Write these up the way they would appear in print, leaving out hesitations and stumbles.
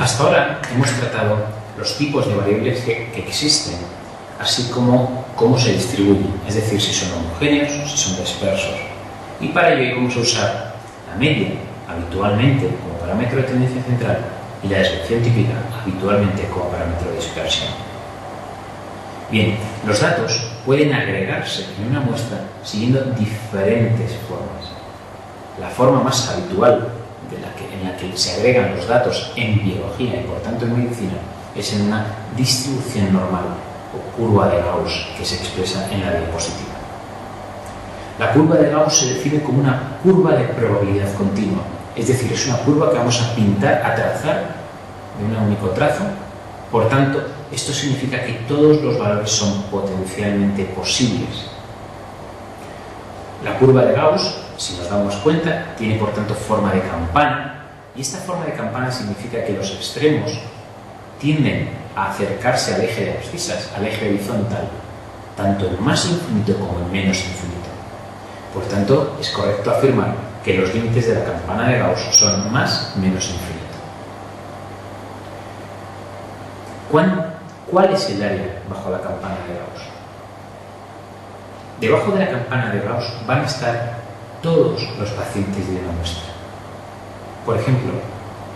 Hasta ahora hemos tratado los tipos de variables que existen, así como cómo se distribuyen, es decir, si son homogéneos o si son dispersos. Y para ello vamos a usar la media, habitualmente como parámetro de tendencia central, y la desviación típica, habitualmente como parámetro de dispersión. Bien, los datos pueden agregarse en una muestra siguiendo diferentes formas. La forma más habitual en la que se agregan los datos en biología y por tanto en medicina es en una distribución normal o curva de Gauss que se expresa en la diapositiva. La curva de Gauss se define como una curva de probabilidad continua, es decir, es una curva que vamos a pintar, a trazar de un único trazo. Por tanto, esto significa que todos los valores son potencialmente posibles. La curva de Gauss, si nos damos cuenta, tiene por tanto forma de campana, y esta forma de campana significa que los extremos tienden a acercarse al eje de abscisas, al eje horizontal, tanto en más infinito como en menos infinito. Por tanto, es correcto afirmar que los límites de la campana de Gauss son más menos infinito. ¿Cuál es el área bajo la campana de Gauss? Debajo de la campana de Gauss van a estar todos los pacientes de una muestra. Por ejemplo,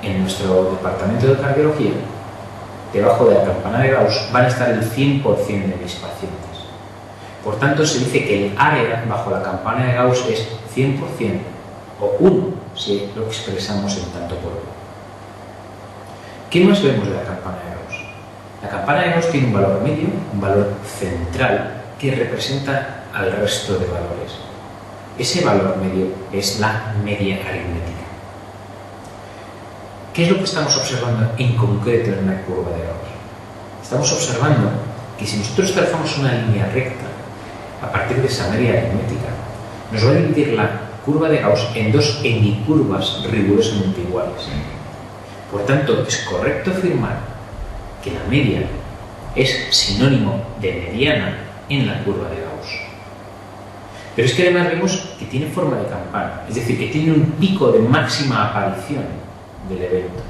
en nuestro departamento de cardiología, debajo de la campana de Gauss van a estar el 100% de mis pacientes. Por tanto, se dice que el área bajo la campana de Gauss es 100% o 1 si lo expresamos en tanto por 1. ¿Qué más vemos de la campana de Gauss? La campana de Gauss tiene un valor medio, un valor central, que representa al resto de valores. Ese valor medio es la media aritmética. ¿Qué es lo que estamos observando en concreto en la curva de Gauss? Estamos observando que si nosotros trazamos una línea recta a partir de esa media aritmética, nos va a dividir la curva de Gauss en dos hemicurvas rigurosamente iguales. Por tanto, es correcto afirmar que la media es sinónimo de mediana en la curva de Gauss. Pero es que además vemos que tiene forma de campana, es decir, que tiene un pico de máxima aparición del evento.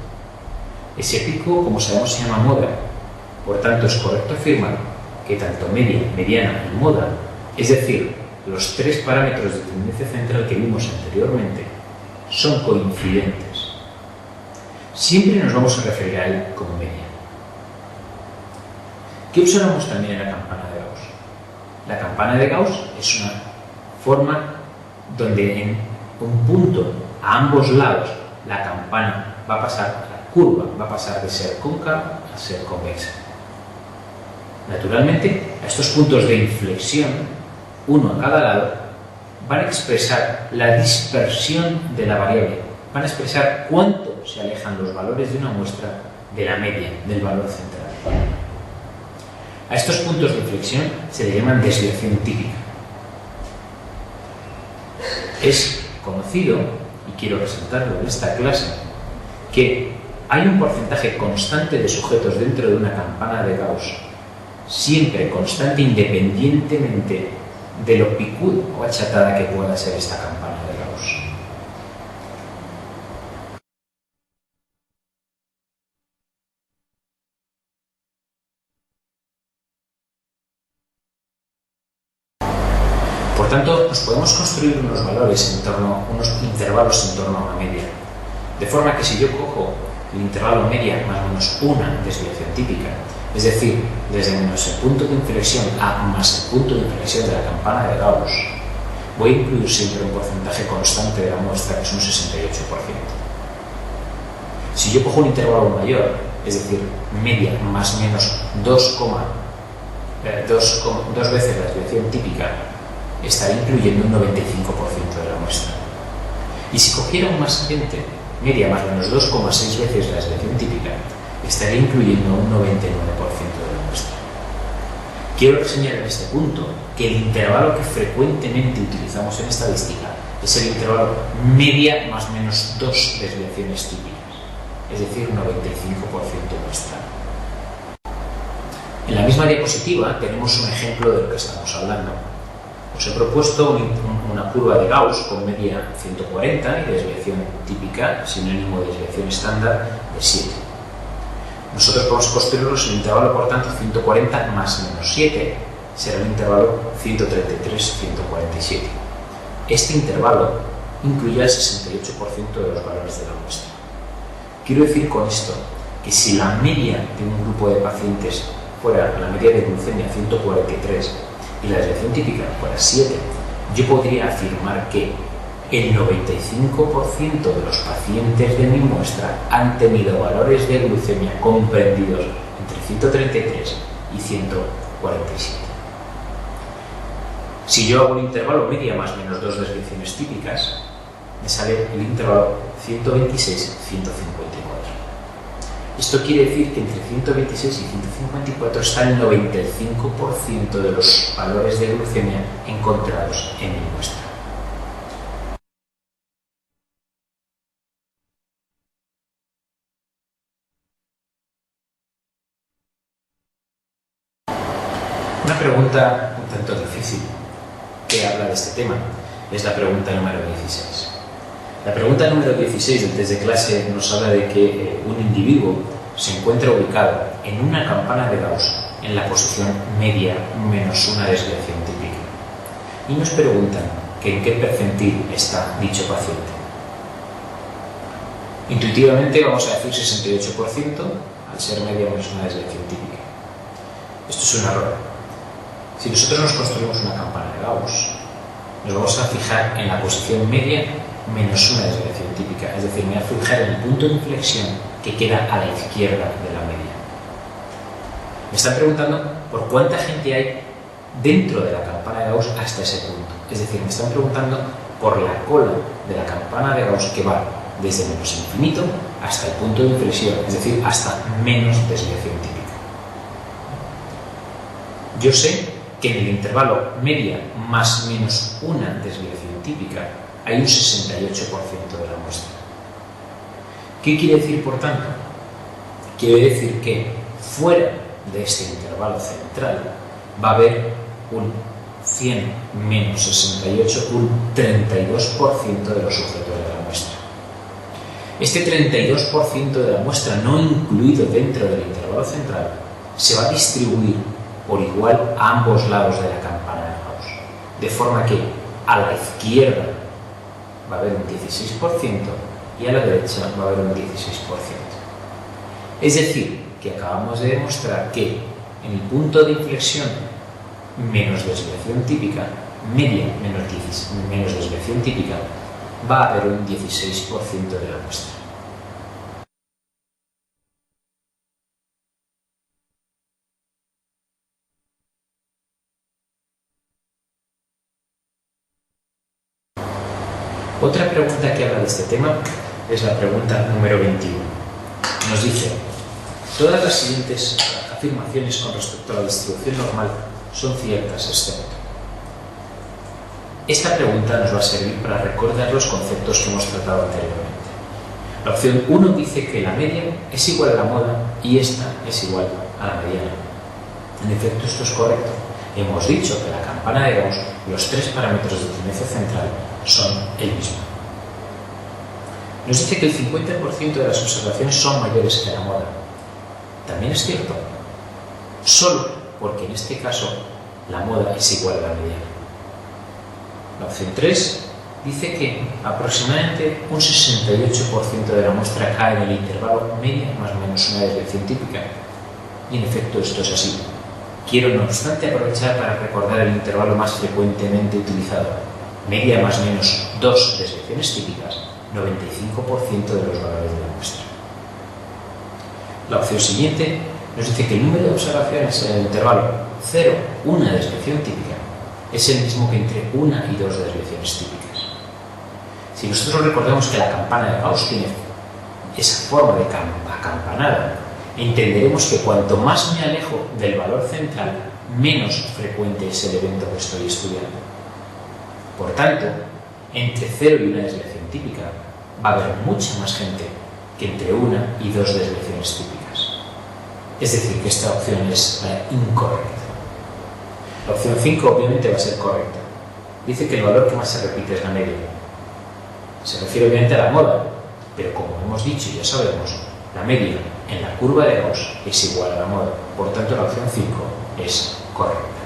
Ese pico, como sabemos, se llama moda. Por tanto, es correcto afirmar que tanto media, mediana y moda, es decir, los tres parámetros de tendencia central que vimos anteriormente, son coincidentes. Siempre nos vamos a referir a él como media. ¿Qué observamos también en la campana de Gauss? La campana de Gauss es una forma donde en un punto a ambos lados la campana va a pasar, la curva va a pasar de ser cóncava a ser convexa. Naturalmente, a estos puntos de inflexión, uno a cada lado, van a expresar la dispersión de la variable, van a expresar cuánto se alejan los valores de una muestra de la media, del valor central. A estos puntos de inflexión se le llaman desviación típica. Es conocido, y quiero resaltarlo en esta clase, que hay un porcentaje constante de sujetos dentro de una campana de Gauss, siempre constante independientemente de lo picuda o achatada que pueda ser esta campana de Gauss. Por tanto, nos podemos construir unos intervalos en torno a una media. De forma que si yo cojo el intervalo media más o menos una desviación típica, es decir, desde menos el punto de inflexión a más el punto de inflexión de la campana de Gauss, voy a incluir siempre un porcentaje constante de la muestra, que es un 68%. Si yo cojo un intervalo mayor, es decir, media más o menos 2 veces la desviación típica, estaré incluyendo un 95% de la muestra. Y si cogiera un más gente, media más o menos 2,6 veces la desviación típica, estaré incluyendo un 99% de la muestra. Quiero reseñar en este punto que el intervalo que frecuentemente utilizamos en estadística es el intervalo media más o menos 2 desviaciones típicas, es decir, un 95% muestra. En la misma diapositiva tenemos un ejemplo de lo que estamos hablando. Os he propuesto una curva de Gauss con media 140 y desviación típica, sinónimo de desviación estándar, de 7. Nosotros podemos construirlos en el intervalo, por tanto, 140 más menos 7 será el intervalo 133-147. Este intervalo incluye el 68% de los valores de la muestra. Quiero decir con esto que si la media de un grupo de pacientes fuera la media de glucemia 143 y la desviación típica fuera 7, yo podría afirmar que el 95% de los pacientes de mi muestra han tenido valores de glucemia comprendidos entre 133 y 147. Si yo hago un intervalo media más menos 2 desviaciones típicas, me sale el intervalo 126-154. Esto quiere decir que entre 126 y 154 está el 95% de los valores de glucemia encontrados en mi muestra. Una pregunta un tanto difícil que habla de este tema es la pregunta número 16. La pregunta número 16 del test de clase nos habla de que un individuo se encuentra ubicado en una campana de Gauss en la posición media menos una desviación típica. Y nos preguntan que en qué percentil está dicho paciente. Intuitivamente vamos a decir 68% al ser media menos una desviación típica. Esto es un error. Si nosotros nos construimos una campana de Gauss, nos vamos a fijar en la posición media menos una desviación típica, es decir, me voy a fijar en el punto de inflexión que queda a la izquierda de la media. Me están preguntando por cuánta gente hay dentro de la campana de Gauss hasta ese punto. Es decir, me están preguntando por la cola de la campana de Gauss que va desde menos infinito hasta el punto de inflexión, es decir, hasta menos desviación típica. Yo sé que en el intervalo media más menos una desviación típica hay un 68% de la muestra. ¿Qué quiere decir, por tanto? Quiere decir que fuera de este intervalo central va a haber un 100 menos 68, un 32% de los sujetos de la muestra. Este 32% de la muestra no incluido dentro del intervalo central se va a distribuir por igual a ambos lados de la campana de Gauss, de forma que a la izquierda va a haber un 16% y a la derecha va a haber un 16%. Es decir, que acabamos de demostrar que en el punto de inflexión menos desviación típica, media menos desviación típica, va a haber un 16% de la muestra. Otra pregunta que habla de este tema es la pregunta número 21. Nos dice, todas las siguientes afirmaciones con respecto a la distribución normal son ciertas, excepto. Esta pregunta nos va a servir para recordar los conceptos que hemos tratado anteriormente. La opción 1 dice que la media es igual a la moda y esta es igual a la mediana. En efecto, esto es correcto. Hemos dicho que la campana de Gauss, los tres parámetros de tendencia central son el mismo. Nos dice que el 50% de las observaciones son mayores que la moda. También es cierto, solo porque en este caso la moda es igual a la mediana. La opción 3 dice que aproximadamente un 68% de la muestra cae en el intervalo media más o menos una desviación típica. Y en efecto esto es así. Quiero no obstante aprovechar para recordar el intervalo más frecuentemente utilizado. Media más o menos 2 desviaciones típicas, 95% de los valores de la muestra. La opción siguiente nos dice que el número de observaciones en el intervalo 0, 1 desviación típica, es el mismo que entre 1 y 2 desviaciones típicas. Si nosotros recordamos que la campana de Gauss tiene esa forma de acampanada, entenderemos que cuanto más me alejo del valor central, menos frecuente es el evento que estoy estudiando. Por tanto, entre 0 y 1 desviación típica va a haber mucha más gente que entre 1 y 2 desviaciones típicas. Es decir, que esta opción es incorrecta. La opción 5 obviamente va a ser correcta. Dice que el valor que más se repite es la media. Se refiere obviamente a la moda, pero como hemos dicho y ya sabemos, la media en la curva de Gauss es igual a la moda. Por tanto, la opción 5 es correcta.